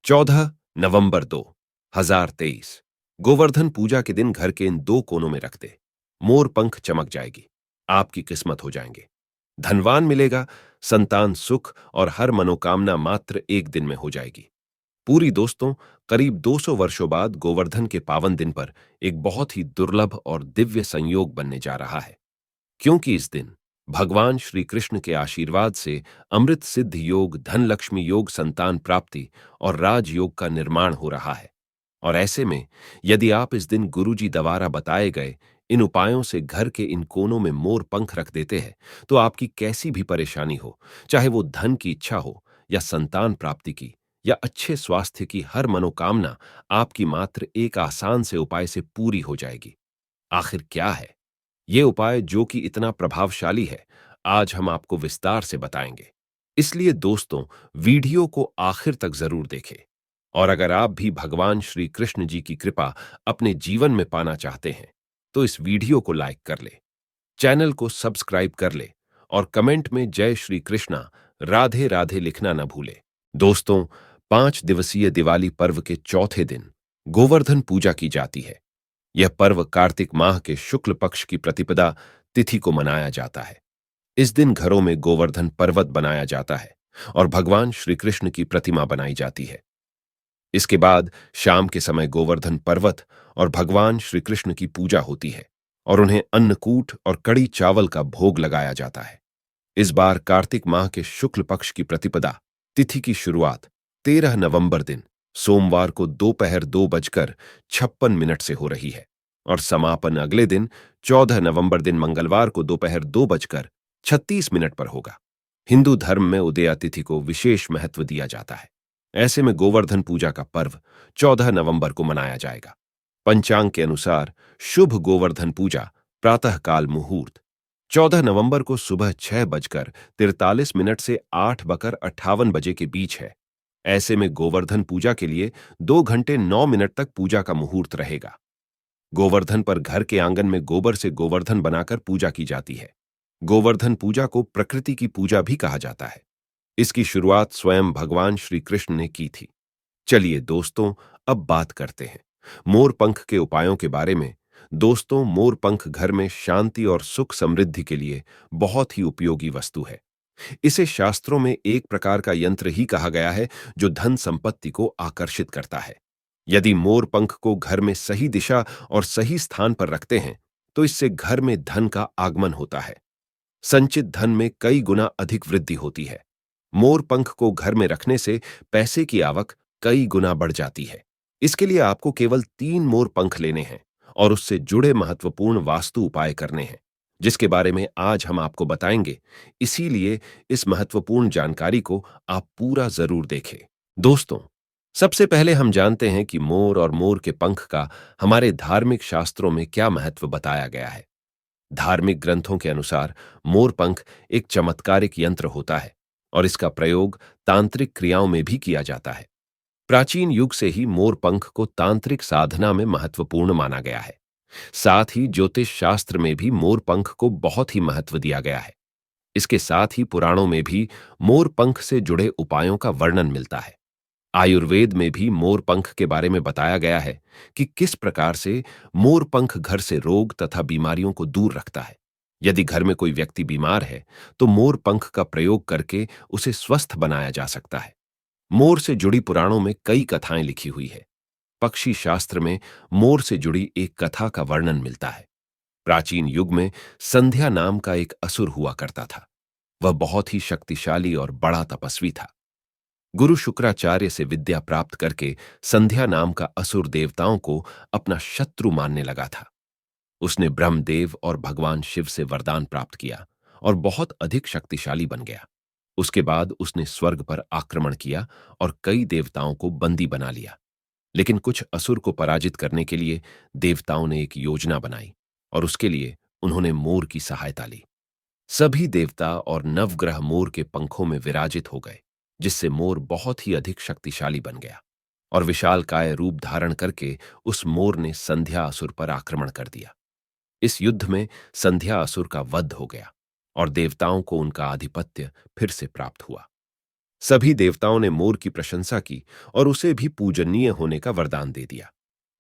14 नवंबर 2023। गोवर्धन पूजा के दिन घर के इन दो कोनों में रख दे। मोर पंख चमक जाएगी, आपकी किस्मत हो जाएंगे, धनवान मिलेगा, संतान सुख और हर मनोकामना मात्र एक दिन में हो जाएगी। पूरी दोस्तों, करीब 200 वर्षों बाद गोवर्धन के पावन दिन पर एक बहुत ही दुर्लभ और दिव्य संयोग बनने जा रहा है, क्योंकि इस दिन भगवान श्री कृष्ण के आशीर्वाद से अमृत सिद्ध योग, धन लक्ष्मी योग, संतान प्राप्ति और राजयोग का निर्माण हो रहा है। और ऐसे में यदि आप इस दिन गुरुजी द्वारा बताए गए इन उपायों से घर के इन कोनों में मोर पंख रख देते हैं, तो आपकी कैसी भी परेशानी हो, चाहे वो धन की इच्छा हो या संतान प्राप्ति की या अच्छे स्वास्थ्य की, हर मनोकामना आपकी मात्र एक आसान से उपाय से पूरी हो जाएगी। आखिर क्या है ये उपाय जो कि इतना प्रभावशाली है, आज हम आपको विस्तार से बताएंगे। इसलिए दोस्तों, वीडियो को आखिर तक जरूर देखें। और अगर आप भी भगवान श्री कृष्ण जी की कृपा अपने जीवन में पाना चाहते हैं, तो इस वीडियो को लाइक कर ले, चैनल को सब्सक्राइब कर ले और कमेंट में जय श्री कृष्णा, राधे राधे लिखना न भूले। दोस्तों, 5 दिवसीय दिवाली पर्व के चौथे दिन गोवर्धन पूजा की जाती है। यह पर्व कार्तिक माह के शुक्ल पक्ष की प्रतिपदा तिथि को मनाया जाता है। इस दिन घरों में गोवर्धन पर्वत बनाया जाता है और भगवान श्री कृष्ण की प्रतिमा बनाई जाती है। इसके बाद शाम के समय गोवर्धन पर्वत और भगवान श्री कृष्ण की पूजा होती है और उन्हें अन्नकूट और कड़ी चावल का भोग लगाया जाता है। इस बार कार्तिक माह के शुक्ल पक्ष की प्रतिपदा तिथि की शुरुआत 13 नवंबर दिन सोमवार को दोपहर 2:56 से हो रही है और समापन अगले दिन 14 नवंबर दिन मंगलवार को दोपहर 2:36 पर होगा। हिंदू धर्म में उदया तिथि को विशेष महत्व दिया जाता है। ऐसे में गोवर्धन पूजा का पर्व 14 नवंबर को मनाया जाएगा। पंचांग के अनुसार शुभ गोवर्धन पूजा प्रातःकाल मुहूर्त 14 नवंबर को सुबह 6:43 से 8:58 के बीच है। ऐसे में गोवर्धन पूजा के लिए 2 घंटे 9 मिनट तक पूजा का मुहूर्त रहेगा। गोवर्धन पर घर के आंगन में गोबर से गोवर्धन बनाकर पूजा की जाती है। गोवर्धन पूजा को प्रकृति की पूजा भी कहा जाता है। इसकी शुरुआत स्वयं भगवान श्री कृष्ण ने की थी। चलिए दोस्तों, अब बात करते हैं मोर पंख के उपायों के बारे में। दोस्तों, मोर पंख घर में शांति और सुख समृद्धि के लिए बहुत ही उपयोगी वस्तु है। इसे शास्त्रों में एक प्रकार का यंत्र ही कहा गया है जो धन संपत्ति को आकर्षित करता है। यदि मोर पंख को घर में सही दिशा और सही स्थान पर रखते हैं, तो इससे घर में धन का आगमन होता है। संचित धन में कई गुना अधिक वृद्धि होती है। मोर पंख को घर में रखने से पैसे की आवक कई गुना बढ़ जाती है। इसके लिए आपको केवल 3 मोर पंख लेने हैं और उससे जुड़े महत्वपूर्ण वास्तु उपाय करने हैं, जिसके बारे में आज हम आपको बताएंगे। इसीलिए इस महत्वपूर्ण जानकारी को आप पूरा जरूर देखें। दोस्तों, सबसे पहले हम जानते हैं कि मोर और मोर के पंख का हमारे धार्मिक शास्त्रों में क्या महत्व बताया गया है। धार्मिक ग्रंथों के अनुसार मोर पंख एक चमत्कारिक यंत्र होता है और इसका प्रयोग तांत्रिक क्रियाओं में भी किया जाता है। प्राचीन युग से ही मोर पंख को तांत्रिक साधना में महत्वपूर्ण माना गया है। साथ ही ज्योतिष शास्त्र में भी मोर पंख को बहुत ही महत्व दिया गया है। इसके साथ ही पुराणों में भी मोर पंख से जुड़े उपायों का वर्णन मिलता है। आयुर्वेद में भी मोर पंख के बारे में बताया गया है कि किस प्रकार से मोर पंख घर से रोग तथा बीमारियों को दूर रखता है। यदि घर में कोई व्यक्ति बीमार है, तो मोर पंख का प्रयोग करके उसे स्वस्थ बनाया जा सकता है। मोर से जुड़ी पुराणों में कई कथाएं लिखी हुई है। पक्षी शास्त्र में मोर से जुड़ी एक कथा का वर्णन मिलता है। प्राचीन युग में संध्या नाम का एक असुर हुआ करता था। वह बहुत ही शक्तिशाली और बड़ा तपस्वी था। गुरु शुक्राचार्य से विद्या प्राप्त करके संध्या नाम का असुर देवताओं को अपना शत्रु मानने लगा था। उसने ब्रह्मदेव और भगवान शिव से वरदान प्राप्त किया और बहुत अधिक शक्तिशाली बन गया। उसके बाद उसने स्वर्ग पर आक्रमण किया और कई देवताओं को बंदी बना लिया। लेकिन कुछ असुर को पराजित करने के लिए देवताओं ने एक योजना बनाई और उसके लिए उन्होंने मोर की सहायता ली। सभी देवता और नवग्रह मोर के पंखों में विराजित हो गए, जिससे मोर बहुत ही अधिक शक्तिशाली बन गया और विशालकाय रूप धारण करके उस मोर ने संध्या असुर पर आक्रमण कर दिया। इस युद्ध में संध्या असुर का वध हो गया और देवताओं को उनका आधिपत्य फिर से प्राप्त हुआ। सभी देवताओं ने मोर की प्रशंसा की और उसे भी पूजनीय होने का वरदान दे दिया।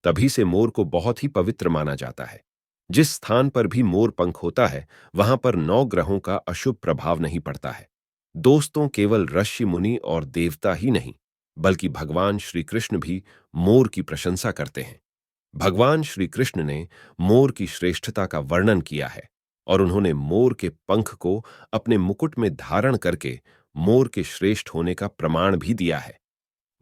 तभी से मोर को बहुत ही पवित्र माना जाता है। जिस स्थान पर भी मोर पंख होता है, वहां पर 9 ग्रहों का अशुभ प्रभाव नहीं पड़ता है। दोस्तों, केवल ऋषि मुनि और देवता ही नहीं, बल्कि भगवान श्री कृष्ण भी मोर की प्रशंसा करते हैं। भगवान श्री कृष्ण ने मोर की श्रेष्ठता का वर्णन किया है और उन्होंने मोर के पंख को अपने मुकुट में धारण करके मोर के श्रेष्ठ होने का प्रमाण भी दिया है।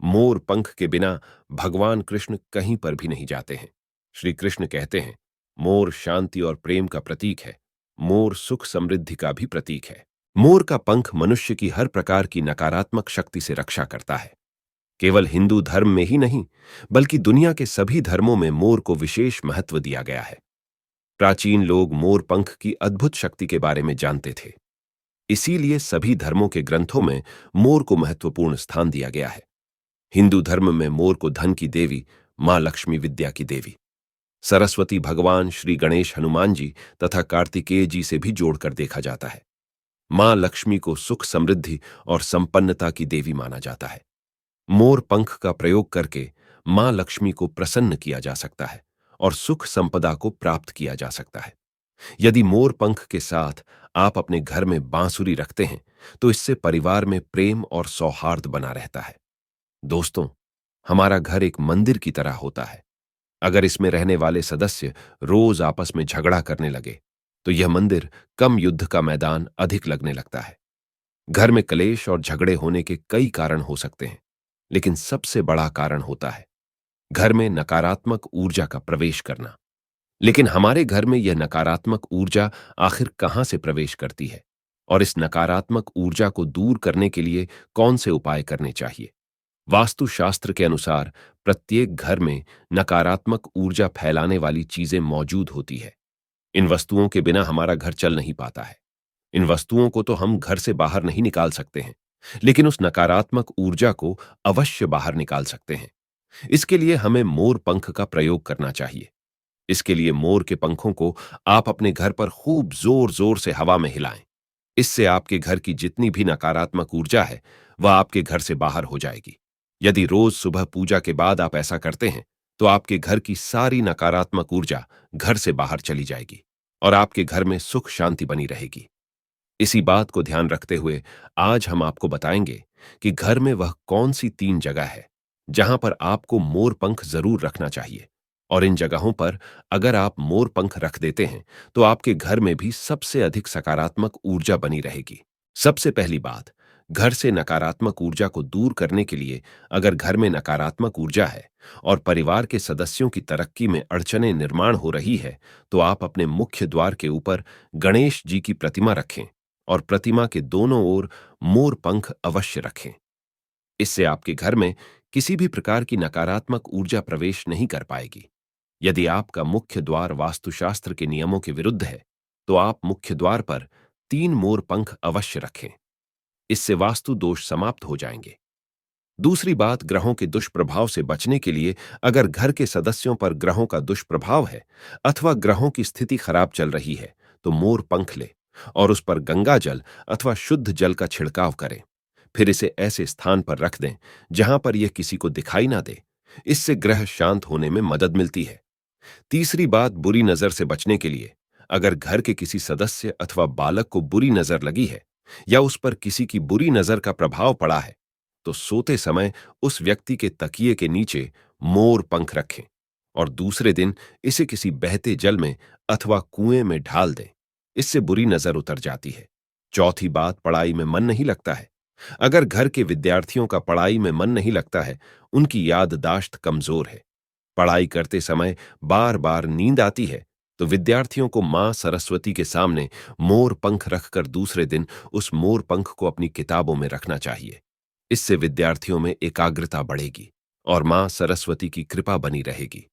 मोर पंख के बिना भगवान कृष्ण कहीं पर भी नहीं जाते हैं। श्री कृष्ण कहते हैं, मोर शांति और प्रेम का प्रतीक है। मोर सुख समृद्धि का भी प्रतीक है। मोर का पंख मनुष्य की हर प्रकार की नकारात्मक शक्ति से रक्षा करता है। केवल हिंदू धर्म में ही नहीं, बल्कि दुनिया के सभी धर्मों में मोर को विशेष महत्व दिया गया है। प्राचीन लोग मोर पंख की अद्भुत शक्ति के बारे में जानते थे। इसीलिए सभी धर्मों के ग्रंथों में मोर को महत्वपूर्ण स्थान दिया गया है। हिंदू धर्म में मोर को धन की देवी, मां लक्ष्मी, विद्या की देवी, सरस्वती, भगवान श्री गणेश, हनुमान जी तथा कार्तिकेय जी से भी जोड़कर देखा जाता है। मां लक्ष्मी को सुख, समृद्धि और संपन्नता की देवी माना जाता है। मोर पंख का प्रयोग करके मां लक्ष्मी को प्रसन्न किया जा सकता है और सुख संपदा को प्राप्त किया जा सकता है। यदि मोर पंख के साथ आप अपने घर में बांसुरी रखते हैं, तो इससे परिवार में प्रेम और सौहार्द बना रहता है। दोस्तों, हमारा घर एक मंदिर की तरह होता है। अगर इसमें रहने वाले सदस्य रोज आपस में झगड़ा करने लगे, तो यह मंदिर कम युद्ध का मैदान अधिक लगने लगता है। घर में कलेश और झगड़े होने के कई कारण हो सकते हैं, लेकिन सबसे बड़ा कारण होता है घर में नकारात्मक ऊर्जा का प्रवेश करना। लेकिन हमारे घर में यह नकारात्मक ऊर्जा आखिर कहां से प्रवेश करती है, और इस नकारात्मक ऊर्जा को दूर करने के लिए कौन से उपाय करने चाहिए? वास्तुशास्त्र के अनुसार प्रत्येक घर में नकारात्मक ऊर्जा फैलाने वाली चीजें मौजूद होती है। इन वस्तुओं के बिना हमारा घर चल नहीं पाता है। इन वस्तुओं को तो हम घर से बाहर नहीं निकाल सकते हैं, लेकिन उस नकारात्मक ऊर्जा को अवश्य बाहर निकाल सकते हैं। इसके लिए हमें मोर पंख का प्रयोग करना चाहिए। इसके लिए मोर के पंखों को आप अपने घर पर खूब जोर जोर से हवा में हिलाएं। इससे आपके घर की जितनी भी नकारात्मक ऊर्जा है, वह आपके घर से बाहर हो जाएगी। यदि रोज सुबह पूजा के बाद आप ऐसा करते हैं, तो आपके घर की सारी नकारात्मक ऊर्जा घर से बाहर चली जाएगी और आपके घर में सुख शांति बनी रहेगी। इसी बात को ध्यान रखते हुए आज हम आपको बताएंगे कि घर में वह कौन सी 3 जगह है जहां पर आपको मोर पंख जरूर रखना चाहिए, और इन जगहों पर अगर आप मोर पंख रख देते हैं, तो आपके घर में भी सबसे अधिक सकारात्मक ऊर्जा बनी रहेगी। सबसे पहली बात, घर से नकारात्मक ऊर्जा को दूर करने के लिए अगर घर में नकारात्मक ऊर्जा है और परिवार के सदस्यों की तरक्की में अड़चनें निर्माण हो रही है, तो आप अपने मुख्य द्वार के ऊपर गणेश जी की प्रतिमा रखें और प्रतिमा के दोनों ओर मोर पंख अवश्य रखें। इससे आपके घर में किसी भी प्रकार की नकारात्मक ऊर्जा प्रवेश नहीं कर पाएगी। यदि आपका मुख्य द्वार वास्तुशास्त्र के नियमों के विरुद्ध है, तो आप मुख्य द्वार पर 3 मोर पंख अवश्य रखें। इससे वास्तु दोष समाप्त हो जाएंगे। दूसरी बात, ग्रहों के दुष्प्रभाव से बचने के लिए अगर घर के सदस्यों पर ग्रहों का दुष्प्रभाव है अथवा ग्रहों की स्थिति खराब चल रही है, तो मोर पंख ले और उस पर गंगा जल अथवा शुद्ध जल का छिड़काव करें। फिर इसे ऐसे स्थान पर रख दें जहां पर यह किसी को दिखाई ना दे। इससे ग्रह शांत होने में मदद मिलती है। तीसरी बात, बुरी नजर से बचने के लिए अगर घर के किसी सदस्य अथवा बालक को बुरी नजर लगी है या उस पर किसी की बुरी नजर का प्रभाव पड़ा है, तो सोते समय उस व्यक्ति के तकिए के नीचे मोर पंख रखें और दूसरे दिन इसे किसी बहते जल में अथवा कुएं में ढाल दें। इससे बुरी नजर उतर जाती है। चौथी बात, पढ़ाई में मन नहीं लगता है। अगर घर के विद्यार्थियों का पढ़ाई में मन नहीं लगता है, उनकी याददाश्त कमजोर है, पढ़ाई करते समय बार बार नींद आती है, तो विद्यार्थियों को मां सरस्वती के सामने मोर पंख रखकर दूसरे दिन उस मोर पंख को अपनी किताबों में रखना चाहिए। इससे विद्यार्थियों में एकाग्रता बढ़ेगी और मां सरस्वती की कृपा बनी रहेगी।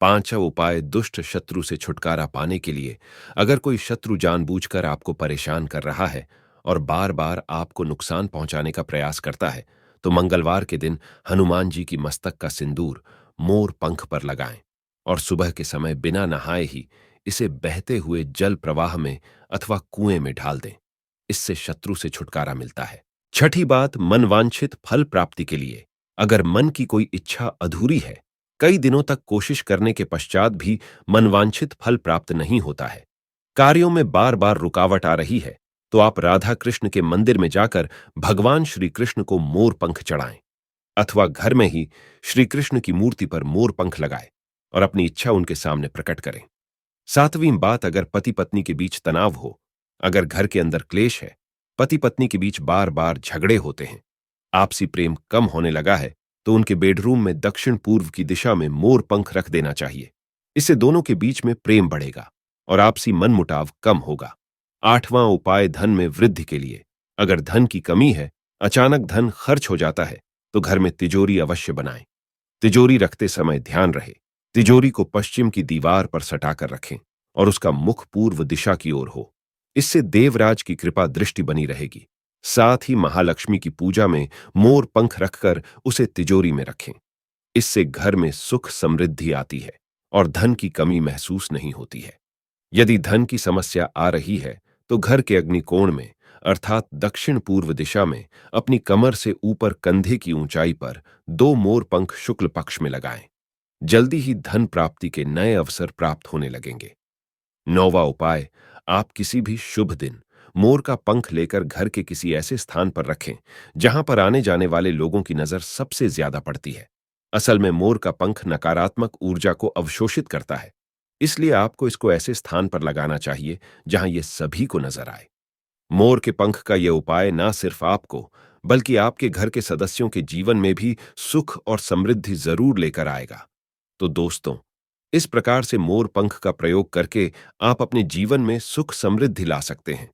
पांचवा उपाय, दुष्ट शत्रु से छुटकारा पाने के लिए अगर कोई शत्रु जानबूझकर आपको परेशान कर रहा है और बार बार आपको नुकसान पहुंचाने का प्रयास करता है, तो मंगलवार के दिन हनुमान जी की मस्तक का सिंदूर मोर पंख पर लगाएं और सुबह के समय बिना नहाए ही इसे बहते हुए जल प्रवाह में अथवा कुएं में ढाल दें। इससे शत्रु से छुटकारा मिलता है। छठी बात, मनवांछित फल प्राप्ति के लिए अगर मन की कोई इच्छा अधूरी है, कई दिनों तक कोशिश करने के पश्चात भी मनवांछित फल प्राप्त नहीं होता है, कार्यों में बार बार रुकावट आ रही है, तो आप राधा कृष्ण के मंदिर में जाकर भगवान श्री कृष्ण को मोर पंख चढ़ाएं, अथवा घर में ही श्री कृष्ण की मूर्ति पर मोर पंख लगाएं और अपनी इच्छा उनके सामने प्रकट करें। सातवीं बात, अगर पति पत्नी के बीच तनाव हो, अगर घर के अंदर क्लेश है, पति पत्नी के बीच बार बार झगड़े होते हैं, आपसी प्रेम कम होने लगा है, तो उनके बेडरूम में दक्षिण पूर्व की दिशा में मोर पंख रख देना चाहिए। इससे दोनों के बीच में प्रेम बढ़ेगा और आपसी मनमुटाव कम होगा। आठवां उपाय, धन में वृद्धि के लिए अगर धन की कमी है, अचानक धन खर्च हो जाता है, तो घर में तिजोरी अवश्य बनाएं। तिजोरी रखते समय ध्यान रहे, तिजोरी को पश्चिम की दीवार पर सटाकर रखें और उसका मुख पूर्व दिशा की ओर हो। इससे देवराज की कृपा दृष्टि बनी रहेगी। साथ ही महालक्ष्मी की पूजा में मोर पंख रखकर उसे तिजोरी में रखें। इससे घर में सुख समृद्धि आती है और धन की कमी महसूस नहीं होती है। यदि धन की समस्या आ रही है, तो घर के अग्निकोण में अर्थात दक्षिण पूर्व दिशा में अपनी कमर से ऊपर कंधे की ऊंचाई पर दो मोर पंख शुक्ल पक्ष में लगाएं। जल्दी ही धन प्राप्ति के नए अवसर प्राप्त होने लगेंगे। नौवां उपाय, आप किसी भी शुभ दिन मोर का पंख लेकर घर के किसी ऐसे स्थान पर रखें जहां पर आने जाने वाले लोगों की नजर सबसे ज्यादा पड़ती है। असल में मोर का पंख नकारात्मक ऊर्जा को अवशोषित करता है, इसलिए आपको इसको ऐसे स्थान पर लगाना चाहिए जहां ये सभी को नजर आए। मोर के पंख का यह उपाय ना सिर्फ आपको बल्कि आपके घर के सदस्यों के जीवन में भी सुख और समृद्धि जरूर लेकर आएगा। तो दोस्तों, इस प्रकार से मोर पंख का प्रयोग करके आप अपने जीवन में सुख समृद्धि ला सकते हैं।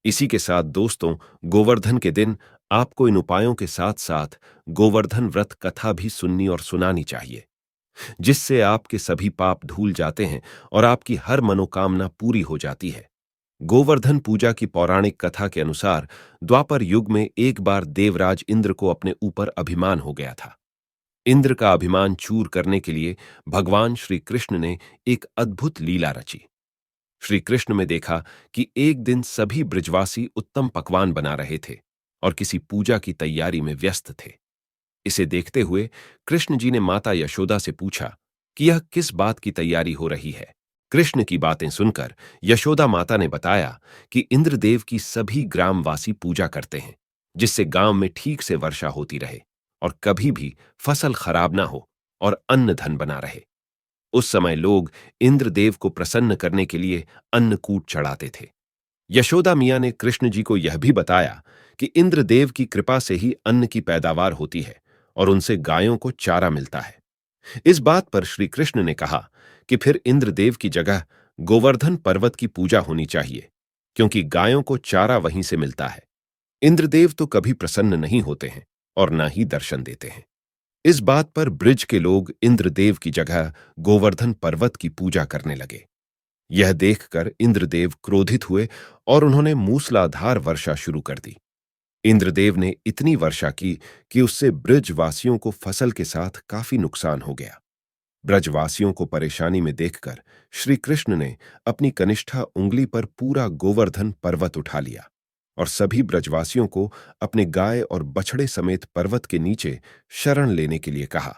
इसी के साथ दोस्तों, गोवर्धन के दिन आपको इन उपायों के साथ साथ गोवर्धन व्रत कथा भी सुननी और सुनानी चाहिए, जिससे आपके सभी पाप धुल जाते हैं और आपकी हर मनोकामना पूरी हो जाती है। गोवर्धन पूजा की पौराणिक कथा के अनुसार द्वापर युग में एक बार देवराज इंद्र को अपने ऊपर अभिमान हो गया था। इंद्र का अभिमान चूर करने के लिए भगवान श्री कृष्ण ने एक अद्भुत लीला रची। श्री कृष्ण में देखा कि एक दिन सभी ब्रजवासी उत्तम पकवान बना रहे थे और किसी पूजा की तैयारी में व्यस्त थे। इसे देखते हुए कृष्ण जी ने माता यशोदा से पूछा कि यह किस बात की तैयारी हो रही है। कृष्ण की बातें सुनकर यशोदा माता ने बताया कि इंद्रदेव की सभी ग्रामवासी पूजा करते हैं, जिससे गांव में ठीक से वर्षा होती रहे और कभी भी फसल खराब ना हो और अन्न धन बना रहे। उस समय लोग इंद्रदेव को प्रसन्न करने के लिए अन्नकूट चढ़ाते थे। यशोदा मियां ने कृष्ण जी को यह भी बताया कि इंद्रदेव की कृपा से ही अन्न की पैदावार होती है और उनसे गायों को चारा मिलता है। इस बात पर श्री कृष्ण ने कहा कि फिर इंद्रदेव की जगह गोवर्धन पर्वत की पूजा होनी चाहिए, क्योंकि गायों को चारा वहीं से मिलता है। इंद्रदेव तो कभी प्रसन्न नहीं होते हैं और न ही दर्शन देते हैं। इस बात पर ब्रिज के लोग इंद्रदेव की जगह गोवर्धन पर्वत की पूजा करने लगे। यह देखकर इंद्रदेव क्रोधित हुए और उन्होंने मूसलाधार वर्षा शुरू कर दी। इंद्रदेव ने इतनी वर्षा की कि उससे ब्रजवासियों को फसल के साथ काफी नुकसान हो गया। ब्रजवासियों को परेशानी में देखकर श्री कृष्ण ने अपनी कनिष्ठा उंगली पर पूरा गोवर्धन पर्वत उठा लिया और सभी ब्रजवासियों को अपने गाय और बछड़े समेत पर्वत के नीचे शरण लेने के लिए कहा।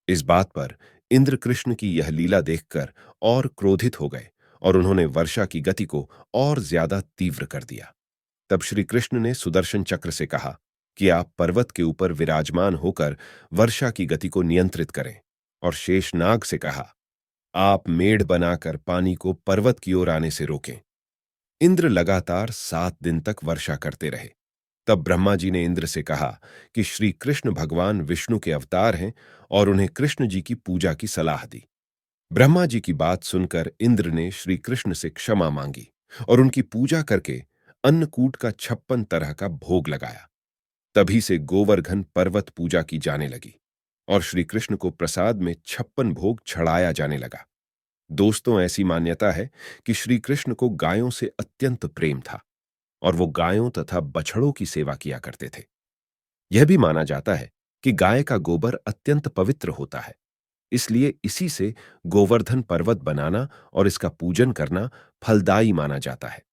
इस बात पर इंद्र कृष्ण की यह लीला देखकर और क्रोधित हो गए और उन्होंने वर्षा की गति को और ज्यादा तीव्र कर दिया। तब श्री कृष्ण ने सुदर्शन चक्र से कहा कि आप पर्वत के ऊपर विराजमान होकर वर्षा की गति को नियंत्रित करें, और शेषनाग से कहा, आप मेढ़ बनाकर पानी को पर्वत की ओर आने से रोकें। इंद्र लगातार 7 दिन तक वर्षा करते रहे। तब ब्रह्मा जी ने इंद्र से कहा कि श्री कृष्ण भगवान विष्णु के अवतार हैं और उन्हें कृष्ण जी की पूजा की सलाह दी। ब्रह्मा जी की बात सुनकर इंद्र ने श्री कृष्ण से क्षमा मांगी और उनकी पूजा करके अन्नकूट का 56 तरह का भोग लगाया। तभी से गोवर्धन पर्वत पूजा की जाने लगी और श्री कृष्ण को प्रसाद में 56 भोग चढ़ाया जाने लगा। दोस्तों, ऐसी मान्यता है कि श्री कृष्ण को गायों से अत्यंत प्रेम था और वो गायों तथा बछड़ों की सेवा किया करते थे। यह भी माना जाता है कि गाय का गोबर अत्यंत पवित्र होता है, इसलिए इसी से गोवर्धन पर्वत बनाना और इसका पूजन करना फलदायी माना जाता है।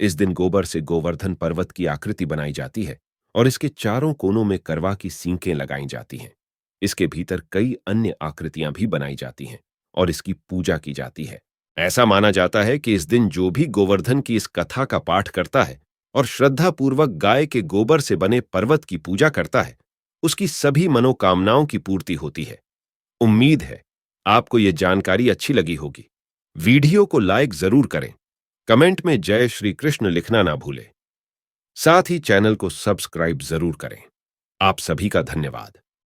इस दिन गोबर से गोवर्धन पर्वत की आकृति बनाई जाती है और इसके चारों कोनों में करवा की सींकें लगाई जाती हैं। इसके भीतर कई अन्य आकृतियां भी बनाई जाती हैं और इसकी पूजा की जाती है। ऐसा माना जाता है कि इस दिन जो भी गोवर्धन की इस कथा का पाठ करता है और श्रद्धापूर्वक गाय के गोबर से बने पर्वत की पूजा करता है, उसकी सभी मनोकामनाओं की पूर्ति होती है। उम्मीद है आपको यह जानकारी अच्छी लगी होगी। वीडियो को लाइक जरूर करें, कमेंट में जय श्री कृष्ण लिखना ना भूलें। साथ ही चैनल को सब्सक्राइब जरूर करें। आप सभी का धन्यवाद।